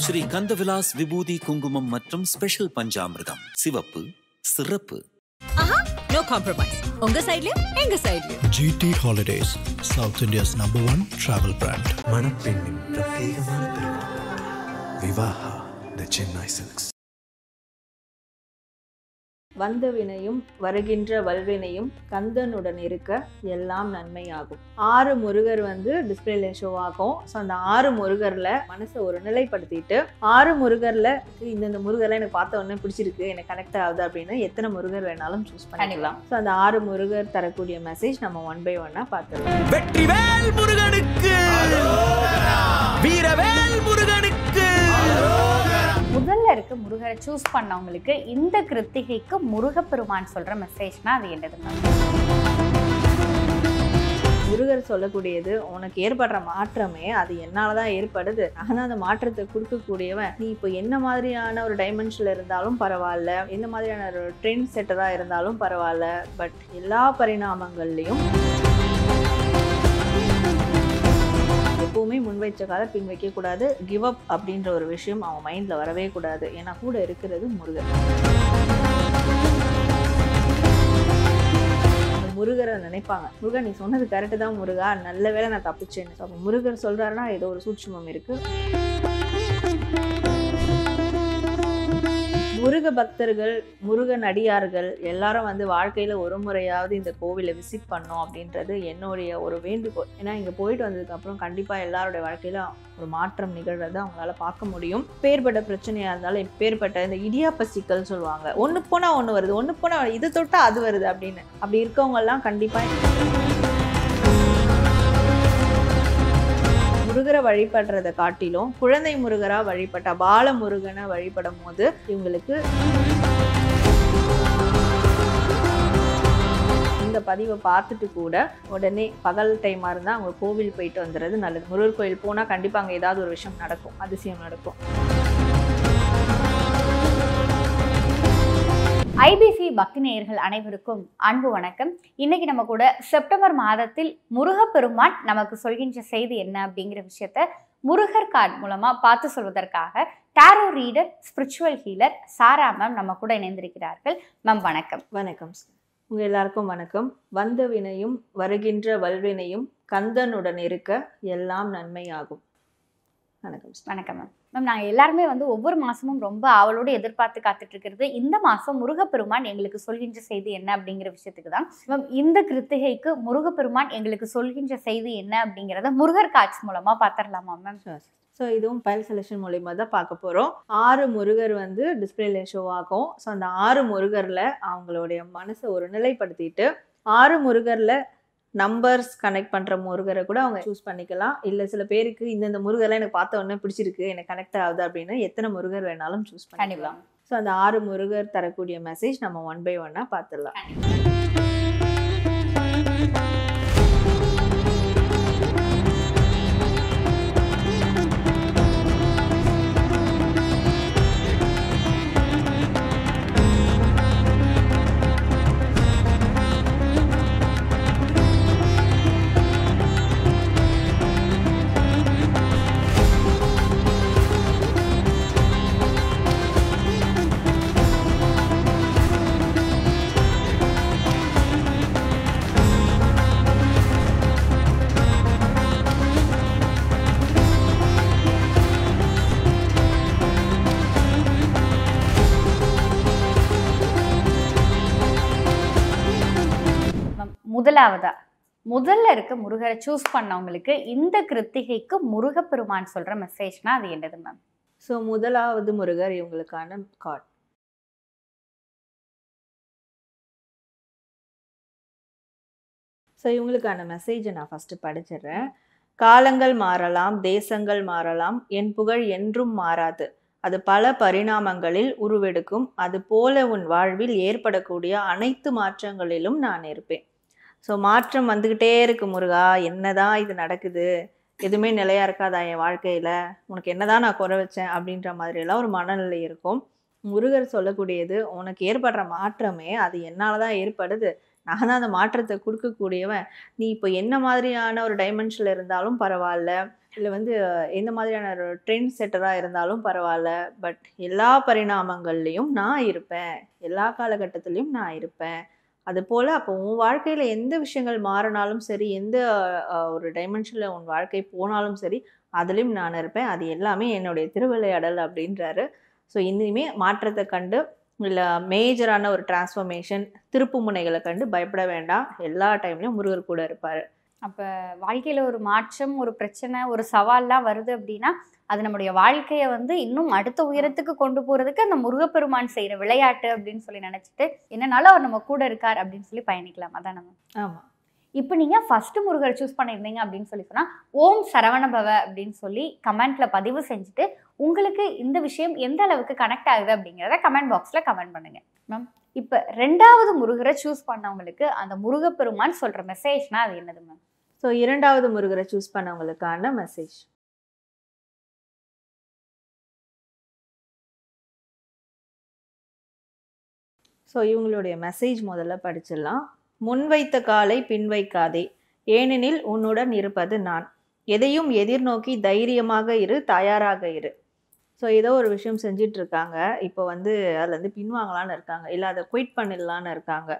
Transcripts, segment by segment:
ஸ்ரீ கந்தவிலாஸ் விபூதி குங்குமம் மற்றும் ஸ்பெஷல் பஞ்சாமிர்தம். சிவப்பு சிறப்பு. No compromise. உங்க சைடுலயும் எங்க சைடுலயும். GT Holidays, South India's #1 travel brand. மணப்பெண்ணின் பிரத்யேகமான திருமணம். விவாஹா தி சென்னை சில்க்ஸ். வந்த வினையும் வருகின்ற வல்வினையும் கந்தனுடன் இருக்க எல்லாம் நன்மையாகும். 6 முருகர் டிஸ்பிளேல ஷோ ஆகும். ஸோ அந்த 6 முருகர்ல மனசை ஒரு நிலைப்படுத்திட்டு 6 முருகர்ல இந்த முருகர்ல எனக்கு பார்த்த உடனே பிடிச்சிருக்கு, எனக்கு கனெக்ட் ஆகுது அப்படின்னு எத்தனை முருகர் வேணாலும் சூஸ் பண்ணிக்கலாம். ஸோ அந்த 6 முருகர் தரக்கூடிய மெசேஜ் நம்ம 1 by 1 பார்த்துடலாம். வெற்றிவேல் முருகனுக்கு, வீரவேல் முருகனுக்கு. முதல்ல இருக்க முருகரை சூஸ் பண்ணவங்களுக்கு இந்த கிருத்திகைக்கு முருகப்பெருமான் சொல்ற மெசேஜ்னா அது என்னதுங்க? முருகர் சொல்லக்கூடியது, உனக்கு ஏற்படுற மாற்றமே அது என்னாலதான் ஏற்படுது, ஆனா அந்த மாற்றத்தை கொடுக்கக்கூடியவன் நீ இப்போ என்ன மாதிரியான ஒரு டைமென்ஷன்ல இருந்தாலும் பரவாயில்ல, எந்த மாதிரியான ஒரு ட்ரெண்ட் செட்டரா இருந்தாலும் பரவாயில்ல, பட் எல்லா பரிணாமங்கள்லையும் எப்பவுமே முன் வைச்ச கால பின் வைக்க கூடாது. கிவ் அப் அப்படின்ற ஒரு விஷயம் அவன் மைண்ட்ல வரவே கூடாது. ஏன்னா கூட இருக்கிறது முருகர். முருகரை நினைப்பாங்க, முருகன் நீ சொன்னது கரெக்டு தான் முருகா, நல்ல வேளை நான் தப்பிச்சேன்னு. அப்போ முருகர் சொல்றாருன்னா ஏதோ ஒரு சூட்சுமம் இருக்கு. முருக பக்தர்கள், முருகன் அடியார்கள் எல்லாரும் வாழ்க்கையில ஒரு முறையாவது இந்த கோவிலை விசிட் பண்ணோம் அப்படின்றது என்னுடைய ஒரு வேண்டுகோள். ஏன்னா இங்க போயிட்டு வந்ததுக்கு அப்புறம் கண்டிப்பா எல்லாருடைய வாழ்க்கையில ஒரு மாற்றம் நிகழ்றதை அவங்களால பார்க்க முடியும். பேர்பட்ட பிரச்சனையா இருந்தாலும் பேர்பட்ட இந்த இடியாப்ப சிக்கல் சொல்லுவாங்க, ஒண்ணு போனா ஒண்ணு வருது, ஒண்ணு போனா இது தொட்டா அது வருது அப்படின்னு. அப்படி இருக்கவங்க எல்லாம் கண்டிப்பா முருகரை வழிபடுறதை காட்டிலும் குழந்தை முருகரா வழிபட்ட பால முருகனை வழிபடும் போது இவங்களுக்கு இந்த பதிவை பார்த்துட்டு கூட உடனே பகல் டைமா இருந்தா அவங்க கோவில் போயிட்டு வந்துடுறது நல்லது. முருகர் கோயில் போனா கண்டிப்பா அங்க ஏதாவது ஒரு விஷயம் நடக்கும், அதிசயம் நடக்கும். ஐபிசி பக்தி நேயர்கள் அனைவருக்கும் அன்பு வணக்கம். இன்னைக்கு நம்ம கூட செப்டம்பர் மாதத்தில் முருகப்பெருமான் நமக்கு சொல்கின்ற செய்தி என்ன அப்படிங்கிற விஷயத்த முருகர் கார்டு மூலமா பார்த்து சொல்வதற்காக டாரோ ரீடர், ஸ்பிரிச்சுவல் ஹீலர் சாரா மேம் நம்ம கூட இணைந்திருக்கிறார்கள். மேம் வணக்கம். வணக்கம். உங்க எல்லாருக்கும் வணக்கம். வந்த வினையும் வருகின்ற வல்வினையும் கந்தனுடன் இருக்க எல்லாம் நன்மையாகும். வணக்கம். வணக்கம் மேம். மேம் நாங்கள் எல்லாருமே ஒவ்வொரு மாசமும் ரொம்ப ஆவலோடு எதிர்பார்த்து காத்துட்டு இருக்கிறது இந்த மாசம் முருகப்பெருமான் எங்களுக்கு சொல்கின்ற செய்தி என்ன அப்படிங்கிற விஷயத்துக்கு தான். மேம் இந்த கிருத்திகைக்கு முருகப்பெருமான் எங்களுக்கு சொல்கின்ற செய்தி என்ன அப்படிங்கிறத முருகர் காட்சி மூலமா பார்த்துடலாமா மேம்? ஸோ இதுவும் பயல் செலெக்ஷன் மூலயமா தான் பார்க்க போகிறோம். 6 முருகர் டிஸ்பிளேல ஷோ ஆகும். ஸோ அந்த 6 முருகர்ல அவங்களுடைய மனசை ஒரு நிலைப்படுத்திட்டு 6 முருகர்ல நம்பர்ஸ் கனெக்ட் பண்ற முருகரை கூட அவங்க சூஸ் பண்ணிக்கலாம். இல்லை சில பேருக்கு இந்த முருகர்லாம் எனக்கு பார்த்த உடனே பிடிச்சிருக்கு, எனக்கு கனெக்ட் ஆகுது அப்படின்னு எத்தனை முருகர் வேணாலும் சூஸ் பண்ணிக்கலாம். ஸோ அந்த 6 முருகர் தரக்கூடிய மெசேஜ் நம்ம 1 by 1 பார்த்துடலாம். முதல்ல இருக்க முருகரை சூஸ் பண்ணவங்களுக்கு இந்த கிருத்திகைக்கு முருகப்பெருமான் சொல்ற மெசேஜ்னா அது என்னது மேம்? ஸோ முதலாவது முருகர் இவங்களுக்கான கார்டு. ஸோ இவங்களுக்கான மெசேஜை நான் ஃபர்ஸ்ட் படிச்சிடுறேன். காலங்கள் மாறலாம், தேசங்கள் மாறலாம், என் புகழ் என்றும் மாறாது, அது பல பரிணாமங்களில் உருவெடுக்கும், அது போல உன் வாழ்வில் ஏற்படக்கூடிய அனைத்து மாற்றங்களிலும் நான் இருப்பேன். ஸோ மாற்றம் வந்துக்கிட்டே இருக்கு முருகா, என்னதான் இது நடக்குது, எதுவுமே நிலையா இருக்காதா என் வாழ்க்கையில, உனக்கு என்னதான் நான் குறை வச்சேன் அப்படின்ற மாதிரி எல்லாம் ஒரு மனநிலை இருக்கும். முருகர் சொல்லக்கூடியது, உனக்கு ஏற்படுற மாற்றமே அது என்னாலதான் ஏற்படுது, நான் தான் அந்த மாற்றத்தை கொடுக்கக்கூடியவன், நீ இப்போ என்ன மாதிரியான ஒரு டைமென்ஷன்ல இருந்தாலும் பரவாயில்ல, இல்லை வந்து எந்த மாதிரியான ஒரு ட்ரெண்ட் செட்டராக இருந்தாலும் பரவாயில்ல, பட் எல்லா பரிணாமங்கள்லேயும் நான் இருப்பேன், எல்லா காலகட்டத்திலையும் நான் இருப்பேன். அதுபோல் அப்போ உன் வாழ்க்கையில் எந்த விஷயங்கள் மாறினாலும் சரி, எந்த ஒரு டைமென்ஷனில் உன் வாழ்க்கை போனாலும் சரி, அதுலேயும் நான் இருப்பேன். அது எல்லாமே என்னுடைய திருவிளையாடல் அப்படின்றாரு. ஸோ இனிமே மாற்றத்தை கண்டு இல்லை மேஜரான ஒரு டிரான்ஸ்ஃபர்மேஷன் திருப்பு முனைகளை கண்டு பயப்பட வேண்டாம். எல்லா டைம்லையும் முருகர் கூட இருப்பார். அப்போ வாழ்க்கையில் ஒரு மாற்றம், ஒரு பிரச்சனை, ஒரு சவால்லாம் வருது அப்படின்னா அது நம்முடைய வாழ்க்கையை வந்து இன்னும் அடுத்த உயரத்துக்கு கொண்டு போகிறதுக்கு அந்த முருகப்பெருமான் செய்கிற விளையாட்டு அப்படின்னு சொல்லி நினச்சிட்டு என்னன்னாலும் அவர் நம்ம கூட இருக்கார் அப்படின்னு சொல்லி பயணிக்கலாம். அதான் நம்ம. ஆமாம். இப்போ நீங்கள் ஃபஸ்ட்டு முருகர் சூஸ் பண்ணியிருந்தீங்க அப்படின்னு சொல்லி சொன்னால் ஓம் சரவணபவ அப்படின்னு சொல்லி கமெண்ட்டில் பதிவு செஞ்சுட்டு உங்களுக்கு இந்த விஷயம் எந்த அளவுக்கு கனெக்ட் ஆகுது அப்படிங்கிறத கமெண்ட் பாக்ஸில் கமெண்ட் பண்ணுங்கள் மேம். இப்போ 2வது முருகரை சூஸ் பண்ணவங்களுக்கு அந்த முருகப்பெருமான் சொல்கிற மெசேஜ்னா அது என்னது மேம்? ஸோ 2வது முருகரை சூஸ் பண்ணவங்களுக்கான மெசேஜ். ஸோ இவங்களுடைய மெசேஜ் முதல்ல படிச்சிடலாம். முன்வைத்த காலை பின் வைக்காதே, ஏனெனில் உன்னுடன் இருப்பது நான். எதையும் எதிர்நோக்கி தைரியமாக இரு, தயாராக இரு. ஸோ ஏதோ ஒரு விஷயம் செஞ்சிட்ருக்காங்க, இப்போ வந்து அதுலேருந்து பின்வாங்கலான்னு இருக்காங்க, இல்லை அதை குயிட் பண்ணிடலான்னு இருக்காங்க.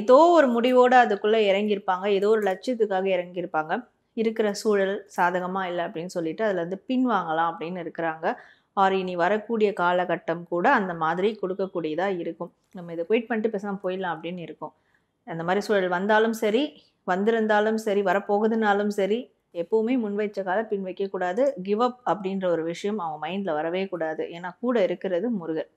ஏதோ ஒரு முடிவோடு அதுக்குள்ளே இறங்கியிருப்பாங்க, ஏதோ ஒரு லட்சியத்துக்காக இறங்கியிருப்பாங்க. இருக்கிற சூழல் சாதகமாக இல்லை அப்படின்னு சொல்லிட்டு அதுலேருந்து பின்வாங்கலாம் அப்படின்னு இருக்கிறாங்க. ஆர் இனி வரக்கூடிய காலகட்டம் கூட அந்த மாதிரி கொடுக்கக்கூடியதாக இருக்கும். நம்ம இதை குயிட் பண்ணிட்டு பேசாமல் போயிடலாம் அப்படின்னு இருக்கும். அந்த மாதிரி சூழல் வந்தாலும் சரி, வந்திருந்தாலும் சரி, வரப்போகுதுனாலும் சரி, எப்போவுமே முன்வைச்ச காலை பின் வைக்கக்கூடாது. கிவ் அப் அப்படின்ற ஒரு விஷயம் அவங்க மைண்டில் வரவே கூடாது. ஏன்னா கூட இருக்கிறது முருகர்.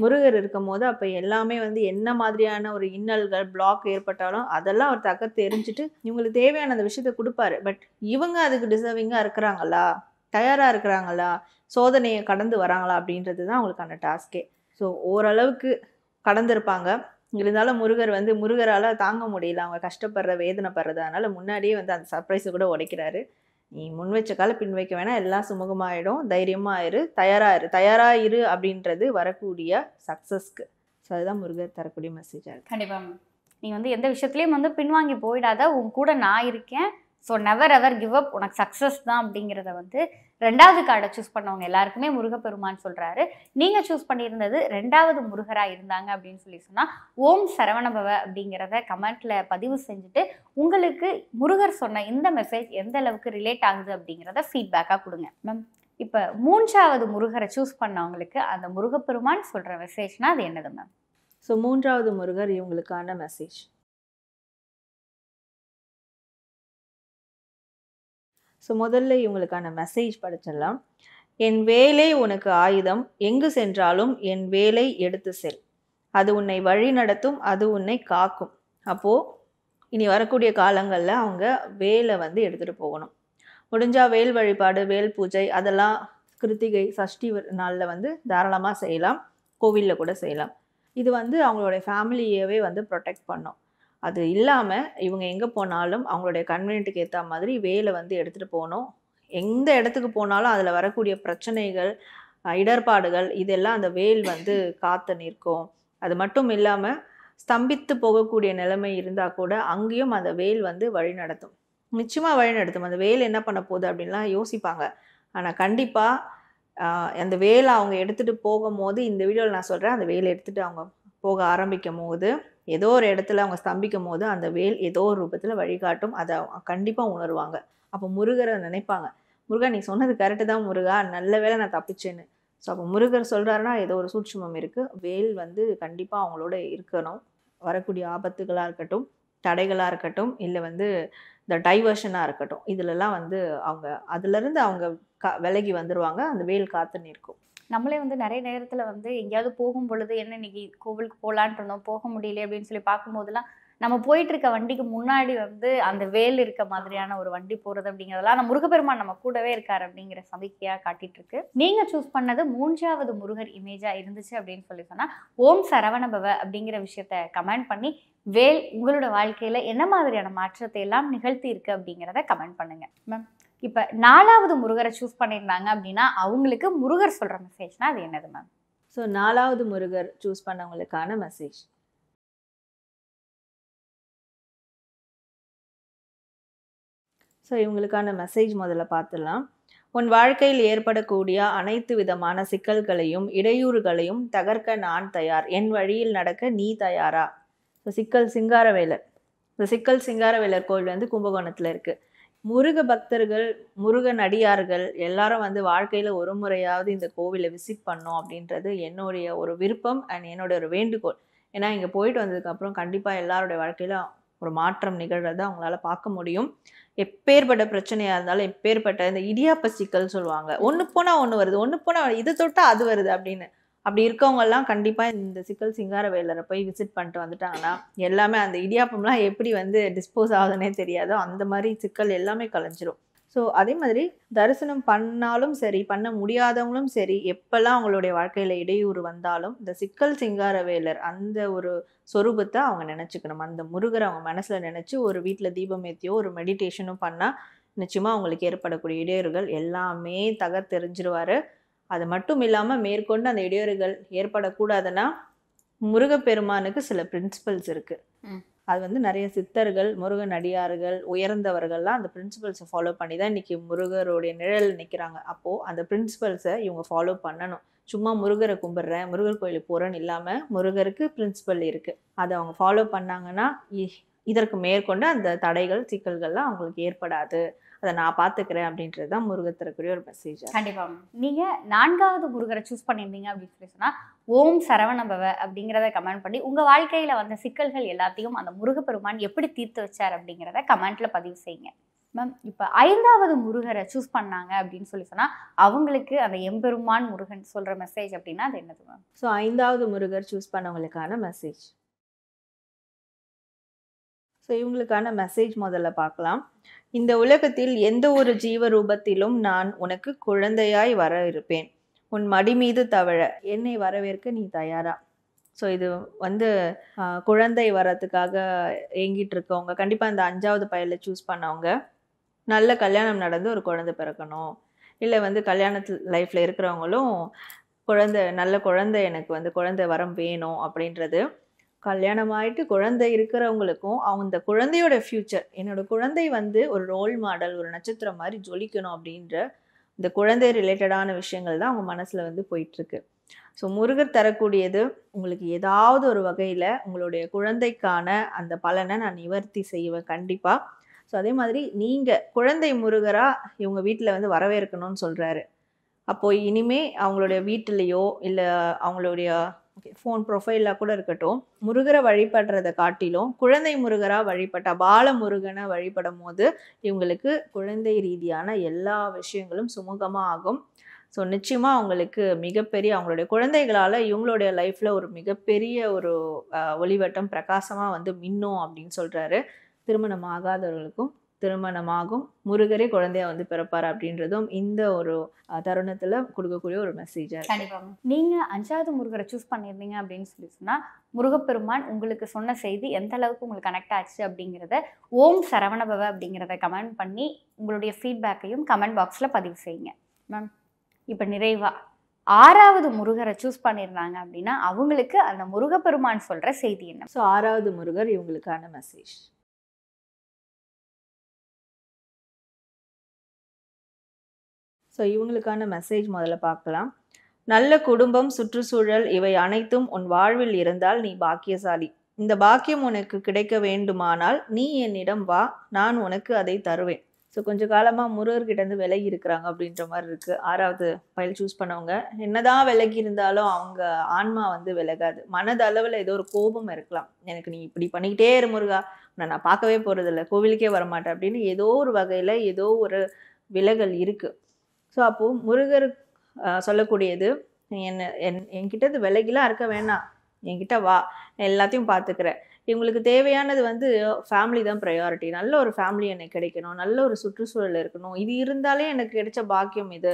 முருகர் இருக்கும் போது அப்போ எல்லாமே வந்து என்ன மாதிரியான ஒரு இன்னல்கள் பிளாக் ஏற்பட்டாலும் அதெல்லாம் அவர் தக்க தெரிஞ்சுட்டு இவங்களுக்கு தேவையான அந்த விஷயத்த கொடுப்பாரு. பட் இவங்க அதுக்கு டிசர்விங்காக இருக்கிறாங்களா, தயாராக இருக்கிறாங்களா, சோதனையை கடந்து வராங்களா அப்படின்றது தான் அவங்களுக்கான டாஸ்கே. ஸோ ஓரளவுக்கு கடந்திருப்பாங்க. இருந்தாலும் முருகர் வந்து முருகரால் தாங்க முடியல அவங்க கஷ்டப்படுற வேதனைப்படுறது. அதனால் முன்னாடியே வந்து அந்த சர்ப்ரைஸை கூட உடைக்கிறாரு. நீ முன் வச்ச கால பின் வைக்க வேணாம், எல்லாம் சுமூகமாகிடும், தைரியமாக இரு, தயாராக இரு அப்படின்றது வரக்கூடிய சக்ஸஸ்க்கு. ஸோ அதுதான் முருகர் தரக்கூடிய மெசேஜாக இருக்குது. கண்டிப்பாக நீ வந்து எந்த விஷயத்துலையும் வந்து பின்வாங்கி போயிடாத, உன் கூட நான் இருக்கேன். So never ever give up, உனக்கு சக்ஸஸ் தான் அப்படிங்கிறத வந்து 2வது கார்டை சூஸ் பண்ணவங்க எல்லாருக்குமே முருகப்பெருமான் சொல்கிறாரு. நீங்கள் சூஸ் பண்ணியிருந்தது 2வது முருகராக இருந்தாங்க அப்படின்னு சொல்லி சொன்னால் ஓம் சரவணபவ அப்படிங்கிறத கமெண்ட்டில் பதிவு செஞ்சுட்டு உங்களுக்கு முருகர் சொன்ன இந்த மெசேஜ் எந்த அளவுக்கு ரிலேட் ஆகுது அப்படிங்கிறத ஃபீட்பேக்காக கொடுங்க மேம். இப்போ 3வது முருகரை சூஸ் பண்ணவங்களுக்கு அந்த முருகப்பெருமான் சொல்கிற மெசேஜ்னா அது என்னது மேம்? ஸோ 3வது முருகர் இவங்களுக்கான மெசேஜ். ஸோ முதல்ல இவங்களுக்கான மெசேஜ் படிச்சிடலாம். என் வேலை உனக்கு ஆயுதம், எங்கு சென்றாலும் என் வேலை எடுத்து செல், அது உன்னை வழி நடத்தும், அது உன்னை காக்கும். அப்போது இனி வரக்கூடிய காலங்களில் அவங்க வேலை வந்து எடுத்துகிட்டு போகணும். முடிஞ்சால் வேல் வழிபாடு, வேல் பூஜை அதெல்லாம் கிருத்திகை சஷ்டி நாளில் வந்து தாராளமாக செய்யலாம், கோவிலில் கூட செய்யலாம். இது வந்து அவங்களுடைய ஃபேமிலியவே வந்து ப்ரொடெக்ட் பண்ணும். அது இல்லாமல் இவங்க எங்கே போனாலும் அவங்களுடைய கன்வீனியன்ட்டுக்கு ஏற்ற மாதிரி வேலை வந்து எடுத்துகிட்டு போகணும். எந்த இடத்துக்கு போனாலும் அதில் வரக்கூடிய பிரச்சனைகள், இடர்பாடுகள் இதெல்லாம் அந்த வேல் வந்து காத்து நிற்கும். அது மட்டும் இல்லாமல் ஸ்தம்பித்து போகக்கூடிய நிலைமை இருந்தால் கூட அங்கேயும் அந்த வேல் வந்து வழி நடத்தும், நிச்சயமாக வழி நடத்தும். அந்த வேல் என்ன பண்ண போகுது அப்படின்லாம் யோசிப்பாங்க. ஆனால் கண்டிப்பாக அந்த வேலை அவங்க எடுத்துகிட்டு போகும்போது, இந்த வீடியோவில் நான் சொல்கிறேன், அந்த வேலை எடுத்துகிட்டு அவங்க போக ஆரம்பிக்கும் போது ஏதோ ஒரு இடத்துல அவங்க ஸ்தம்பிக்கும் போது அந்த வேல் ஏதோ ஒரு ரூபத்தில் வழிகாட்டும். அதை கண்டிப்பாக உணர்வாங்க. அப்போ முருகரை நினைப்பாங்க, முருகா நீ சொன்னது கரெக்டு தான் முருகா, நல்ல வேளை நான் தப்பிச்சேன்னு. ஸோ அப்போ முருகர் சொல்கிறாருன்னா ஏதோ ஒரு சூட்சுமம் இருக்குது. வேல் வந்து கண்டிப்பாக அவங்களோட இருக்கணும். வரக்கூடிய ஆபத்துகளாக இருக்கட்டும், தடைகளாக இருக்கட்டும், இல்லை வந்து இந்த டைவர்ஷனாக இருக்கட்டும், இதிலெல்லாம் வந்து அவங்க அதுலேருந்து அவங்க விலகி வந்துடுவாங்க. அந்த வேல் காத்து நிற்கும். நம்மளே வந்து நிறைய நேரத்தில் வந்து எங்கேயாவது போகும் பொழுது என்ன இன்னைக்கு கோவிலுக்கு போகலான்ட்டு இருந்தோம், போக முடியல அப்படின்னு சொல்லி பார்க்கும்போதெல்லாம் நம்ம போயிட்டு இருக்க வண்டிக்கு முன்னாடி வந்து அந்த வேல் இருக்க மாதிரியான ஒரு வண்டி போகிறது அப்படிங்கிறதெல்லாம் நம்ம முருகப்பெருமான் நம்ம கூடவே இருக்கார் அப்படிங்கிற சமிக்கையாக காட்டிட்டு இருக்கு. நீங்கள் சூஸ் பண்ணது 3வது முருகர் இமேஜாக இருந்துச்சு அப்படின்னு சொல்லி சொன்னால் ஓம் சரவணபவ அப்படிங்கிற விஷயத்த கமெண்ட் பண்ணி வேல் உங்களோட வாழ்க்கையில் என்ன மாதிரியான மாற்றத்தை எல்லாம் நிகழ்த்தி இருக்கு அப்படிங்கிறத கமெண்ட் பண்ணுங்க மேம். இப்போ 4வது முருகரை சூஸ் பண்ணியிருந்தாங்க அப்படின்னா அவங்களுக்கு முருகர் சொல்கிற மெசேஜ்னா அது என்னது மேம்? ஸோ 4வது முருகர் சூஸ் பண்ணவங்களுக்கான மெசேஜ். ஸோ ஸோ இவங்களுக்கான மெசேஜ் முதல்ல பார்த்துடலாம். உன் வாழ்க்கையில் ஏற்படக்கூடிய அனைத்து விதமான சிக்கல்களையும் இடையூறுகளையும் தகர்க்க நான் தயார். என் வழியில் நடக்க நீ தயாரா? ஸோ சிக்கல் சிங்காரவேலர். இந்த சிக்கல் சிங்காரவேலர் கோயில் வந்து கும்பகோணத்தில் இருக்குது. முருக பக்தர்கள், முருகன் அடியார்கள் எல்லாரும் வந்து வாழ்க்கையில் ஒரு முறையாவது இந்த கோவிலை விசிட் பண்ணோம் அப்படின்றது என்னுடைய ஒரு விருப்பம் அண்ட் என்னுடைய ஒரு வேண்டுகோள். ஏன்னா இங்கே போயிட்டு வந்ததுக்கப்புறம் கண்டிப்பாக எல்லாருடைய வாழ்க்கையில் ஒரு மாற்றம் நிகழ்றதை அவங்களால பார்க்க முடியும். எப்பேற்பட்ட பிரச்சனையாக இருந்தாலும், எப்பேற்பட்ட இந்த இடியாப்ப சிக்கல் சொல்லுவாங்க, ஒன்று போனால் ஒன்று வருது, ஒன்று போனால் இது தொட்டால் அது வருது அப்படின்னு. அப்படி இருக்கவங்கெல்லாம் கண்டிப்பாக இந்த சிக்கல் சிங்காரவேலரை போய் விசிட் பண்ணிட்டு வந்துட்டாங்கன்னா எல்லாமே அந்த இடியாப்பம்லாம் எப்படி வந்து டிஸ்போஸ் ஆகுதுன்னே தெரியாதோ அந்த மாதிரி சிக்கல் எல்லாமே கலைஞ்சிரும். ஸோ அதே மாதிரி தரிசனம் பண்ணாலும் சரி, பண்ண முடியாதவங்களும் சரி, எப்பெல்லாம் அவங்களுடைய வாழ்க்கையில் இடையூறு வந்தாலும் இந்த சிக்கல் சிங்காரவேலர் அந்த ஒரு சொரூபத்தை அவங்க நினச்சிக்கணும். அந்த முருகரை அவங்க மனசில் நினச்சி ஒரு வீட்டில் தீபம் ஏற்றியோ ஒரு மெடிடேஷனும் பண்ணால் நிச்சயமாக அவங்களுக்கு ஏற்படக்கூடிய இடையூறுகள் எல்லாமே தகர்த்தெறிஞ்சிருவார். அது மட்டும் இல்லாமல் மேற்கொண்டு அந்த இடையூறுகள் ஏற்படக்கூடாதுன்னா முருகப்பெருமானுக்கு சில பிரின்சிபல்ஸ் இருக்குது. அது வந்து நிறைய சித்தர்கள், முருகன் அடியார்கள், உயர்ந்தவர்கள்லாம் அந்த பிரின்சிபல்ஸை ஃபாலோ பண்ணி தான் இன்றைக்கி முருகருடைய நிழலில் நிற்கிறாங்க. அப்போது அந்த பிரின்சிபல்ஸை இவங்க ஃபாலோ பண்ணணும். சும்மா முருகரை கும்பிட்றேன், முருகர் கோயிலுக்கு போகிறேன்னு இல்லாமல் முருகருக்கு பிரின்சிபல் இருக்குது. அதை அவங்க ஃபாலோ பண்ணாங்கன்னா இதற்கு மேற்கொண்டு அந்த தடைகள் சிக்கல்கள்லாம் அவங்களுக்கு ஏற்படாது. அதை நான் பார்த்துக்கிறேன் அப்படின்றது தான் முருகர் தரக்கூடிய ஒரு மெசேஜ். கண்டிப்பாக நீங்கள் 4வது முருகரை சூஸ் பண்ணியிருந்தீங்க அப்படின்னு சொல்லி சொன்னால் ஓம் சரவணபவ அப்படிங்கிறத கமெண்ட் பண்ணி உங்கள் வாழ்க்கையில் வந்த சிக்கல்கள் எல்லாத்தையும் அந்த முருகப்பெருமான் எப்படி தீர்த்து வச்சார் அப்படிங்கிறத கமெண்ட்டில் பதிவு செய்யுங்க. மேம், இப்போ 5வது முருகரை சூஸ் பண்ணாங்க அப்படின்னு சொல்லி சொன்னால் அவங்களுக்கு அந்த எம்பெருமான் முருகன் சொல்கிற மெசேஜ் அப்படின்னா அது என்னது மேம்? ஸோ 5வது முருகர் சூஸ் பண்ணவங்களுக்கான மெசேஜ். ஸோ இவங்களுக்கான மெசேஜ் முதல்ல பார்க்கலாம். இந்த உலகத்தில் எந்த ஒரு ஜீவரூபத்திலும் நான் உனக்கு குழந்தையாய் வர இருப்பேன். உன் மடி மீது தவழ என்னை வரவேற்க நீ தயாரா? ஸோ இது வந்து குழந்தை வரத்துக்காக ஏங்கிட்டு இருக்கவங்க, கண்டிப்பாக இந்த 5வது பையலை சூஸ் பண்ணவங்க நல்ல கல்யாணம் நடந்து ஒரு குழந்தை பிறக்கணும், இல்லை வந்து கல்யாணத்து லைஃப்பில் இருக்கிறவங்களும் நல்ல குழந்தை, எனக்கு வந்து குழந்தை வரம் வேணும் அப்படின்றது. கல்யாணம் ஆகிட்டு குழந்தை இருக்கிறவங்களுக்கும் அந்த குழந்தையோட ஃப்யூச்சர், என்னோட குழந்தை வந்து ஒரு ரோல் மாடல், ஒரு நட்சத்திரம் மாதிரி ஜொலிக்கணும் அப்படின்ற இந்த குழந்தை ரிலேட்டடான விஷயங்கள் தான் அவங்க மனசில் வந்து போயிட்டுருக்கு. ஸோ முருகர் தரக்கூடியது உங்களுக்கு ஏதாவது ஒரு வகையில் உங்களுடைய குழந்தைக்கான அந்த பலனை நான் நிவர்த்தி செய்வேன் கண்டிப்பாக. ஸோ அதே மாதிரி நீங்கள் குழந்தை முருகராக இவங்க வீட்டில் வந்து வரவேற்கணும்னு சொல்கிறாரு. அப்போது இனிமே அவங்களுடைய வீட்டிலையோ இல்லை அவங்களுடைய ஃபோன் ப்ரொஃபைலாக கூட இருக்கட்டும், முருகரை வழிபடுறதை காட்டிலும் குழந்தை முருகராக வழிபட்ட பால முருகனை வழிபடும் போது இவங்களுக்கு குழந்தை ரீதியான எல்லா விஷயங்களும் சுமூகமாக ஆகும். ஸோ நிச்சயமாக அவங்களுக்கு மிகப்பெரிய அவங்களுடைய குழந்தைகளால் இவங்களுடைய லைஃப்பில் ஒரு மிகப்பெரிய ஒரு ஒளிவட்டம் பிரகாசமாக வந்து மின்னும் அப்படின்னு சொல்கிறாரு. திருமணம் ஆகாதவர்களுக்கும் திருமணமாகும், முருகரே குழந்தையா வந்து பிறப்பார் அப்படின்றதும் இந்த ஒரு தருணத்தில் கொடுக்கக்கூடிய ஒரு மெசேஜாக. கண்டிப்பாக நீங்கள் 5வது முருகரை சூஸ் பண்ணியிருந்தீங்க அப்படின்னு சொல்லி சொன்னால் முருகப்பெருமான் உங்களுக்கு சொன்ன செய்தி எந்த அளவுக்கு உங்களுக்கு கனெக்ட் ஆச்சு அப்படிங்கிறத ஓம் சரவணபவ அப்படிங்கிறத கமெண்ட் பண்ணி உங்களுடைய ஃபீட்பேக்கையும் கமெண்ட் பாக்ஸில் பதிவு செய்யுங்க. மேம், இப்போ நிறைவாக 6வது முருகரை சூஸ் பண்ணியிருந்தாங்க அப்படின்னா அவங்களுக்கு அந்த முருகப்பெருமான் சொல்கிற செய்தி என்ன? ஸோ 6வது முருகர் இவங்களுக்கான மெசேஜ். ஸோ இவங்களுக்கான மெசேஜ் முதல்ல பார்க்கலாம். நல்ல குடும்பம், சுற்றுச்சூழல் இவை அனைத்தும் உன் வாழ்வில் இருந்தால் நீ பாக்கியசாலி. இந்த பாக்கியம் உனக்கு கிடைக்க வேண்டுமானால் நீ என்னிடம் வா, நான் உனக்கு அதை தருவேன். ஸோ கொஞ்சம் காலமாக முருகர்கிட்டேருந்து விலகி இருக்கிறாங்க அப்படின்ற மாதிரி இருக்குது. 6வது பையல் சூஸ் பண்ணவங்க என்னதான் விலகி இருந்தாலும் அவங்க ஆன்மா வந்து விலகாது. மனதளவில் ஏதோ ஒரு கோபம் இருக்கலாம், எனக்கு நீ இப்படி பண்ணிக்கிட்டே இரு முருகா, நான் பார்க்கவே போகிறதில்ல, கோவிலுக்கே வரமாட்டேன் அப்படின்னு ஏதோ ஒரு வகையில் ஏதோ ஒரு விலகல் இருக்குது. ஸோ அப்போது முருகர் சொல்லக்கூடியது, என்கிட்ட விலகிலாம் இருக்க வேணாம், என்கிட்ட வா, எல்லாத்தையும் பார்த்துக்கிறேன். இவங்களுக்கு தேவையானது வந்து ஃபேமிலி தான் ப்ரையாரிட்டி. நல்ல ஒரு ஃபேமிலி எனக்கு கிடைக்கணும், நல்ல ஒரு சுற்றுச்சூழல் இருக்கணும், இது இருந்தாலே எனக்கு கிடைச்ச பாக்கியம் இது.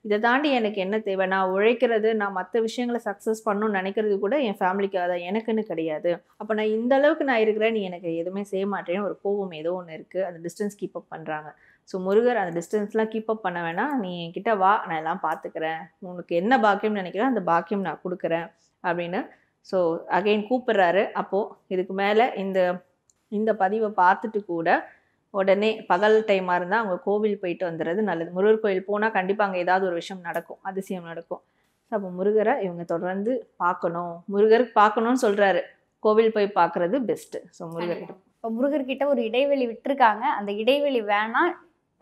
இதை தாண்டி எனக்கு என்ன தேவை? நான் உழைக்கிறது, நான் மற்ற விஷயங்களை சக்ஸஸ் பண்ணணும்னு நினைக்கிறது கூட என் ஃபேமிலிக்காக தான், எனக்குன்னு கிடையாது. அப்போ நான் இந்த அளவுக்கு நான் இருக்கிறேன், நீ எனக்கு எதுவுமே செய்ய மாட்டேன்னு ஒரு கோபம் ஏதோ ஒன்று இருக்குது. அந்த டிஸ்டன்ஸ் கீப் அப் பண்ணுறாங்க. ஸோ முருகர் அந்த டிஸ்டன்ஸ்லாம் கீப் அப் பண்ண வேணாம், நீ என்கிட்ட வா, நான் எல்லாம் பார்த்துக்கிறேன், உனக்கு என்ன பாக்கியம்னு நினைக்கிறேன் அந்த பாக்கியம் நான் கொடுக்குறேன் அப்படின்னு ஸோ அகெயின் கூப்பிட்றாரு. அப்போது இதுக்கு மேலே இந்த பதிவை பார்த்துட்டு கூட உடனே பகல் டைமாக இருந்தால் அவங்க கோவில் போயிட்டு வந்துடுறது நல்லது. முருகர் கோயில் போனால் கண்டிப்பாக அங்கே ஏதாவது ஒரு விஷயம் நடக்கும், அதிசயம் நடக்கும். ஸோ அப்போ முருகரை இவங்க தொடர்ந்து பார்க்கணும், முருகருக்கு பார்க்கணும்னு சொல்கிறாரு, கோவில் போய் பார்க்குறது பெஸ்ட்டு. ஸோ முருகர்கிட்ட இப்போ முருகர்கிட்ட ஒரு இடைவெளி விட்டுருக்காங்க, அந்த இடைவெளி வேணாம்,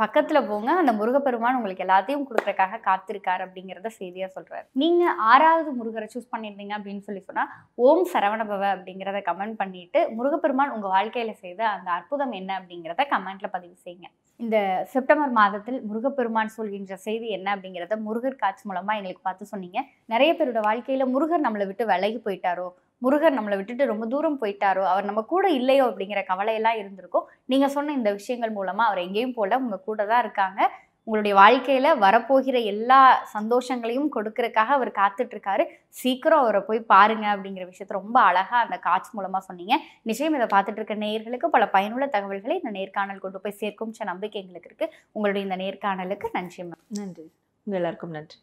பக்கத்தில் போங்க, அந்த முருகப்பெருமான் உங்களுக்கு எல்லாத்தையும் கொடுக்குறக்காக காத்திருக்காரு அப்படிங்கிறத செய்தியாக சொல்கிறார். நீங்கள் 6வது முருகரை சூஸ் பண்ணியிருந்தீங்க அப்படின்னு சொன்னால் ஓம் சரவணபவ அப்படிங்கிறத கமெண்ட் பண்ணிட்டு முருகப்பெருமான் உங்கள் வாழ்க்கையில் செய்த அந்த அற்புதம் என்ன அப்படிங்கிறத கமெண்ட்டில் பதிவு செய்யுங்க. இந்த செப்டம்பர் மாதத்தில் முருகப்பெருமான் சொல்கின்ற செய்தி என்ன அப்படிங்கிறத முருகர் காட்சி மூலமாக எங்களுக்கு பார்த்து சொன்னீங்க. நிறைய பேரோட வாழ்க்கையில் முருகர் நம்மளை விட்டு விலகி போயிட்டாரோ, முருகர் நம்மளை விட்டுட்டு ரொம்ப தூரம் போயிட்டாரோ, அவர் நம்ம கூட இல்லையோ அப்படிங்கிற கவலையெல்லாம் இருந்திருக்கும். நீங்கள் சொன்ன இந்த விஷயங்கள் மூலமாக அவர் எங்கேயும் போல உங்கள் கூட தான் இருக்காங்க. உங்களுடைய வாழ்க்கையில் வரப்போகிற எல்லா சந்தோஷங்களையும் கொடுக்கறதுக்காக அவர் காத்துட்ருக்காரு. சீக்கிரம் அவரை போய் பாருங்க அப்படிங்கிற விஷயத்த ரொம்ப அழகாக அந்த காட்சி மூலமாக சொன்னீங்க. நிச்சயம் இதை பார்த்துட்டு இருக்க நேயர்களுக்கு பல பயனுள்ள தகவல்களை இந்த நேர்காணல் கொண்டு போய் சேர்க்கும் நம்பிக்கை எங்களுக்கு இருக்குது. உங்களுடைய இந்த நேர்காணலுக்கு நன்றி. நன்றி, உங்கள் எல்லாருக்கும் நன்றி.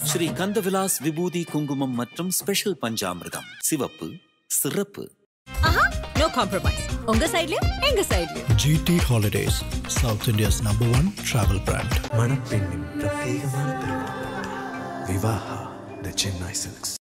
ஸ்ரீ கந்தவிலாஸ் விபூதி குங்குமம் மற்றும் ஸ்பெஷல் பஞ்சாமிர்தம். சிவப்பு, சிறப்பு. No compromise. உங்க சைடுலயும் எங்க சைடுலயும். GT Holidays, South India's #1 travel brand. மணப்பெண்ணின் பிரத்யேகமான திருமணம். விவாஹா தி சென்னை சில்க்ஸ்.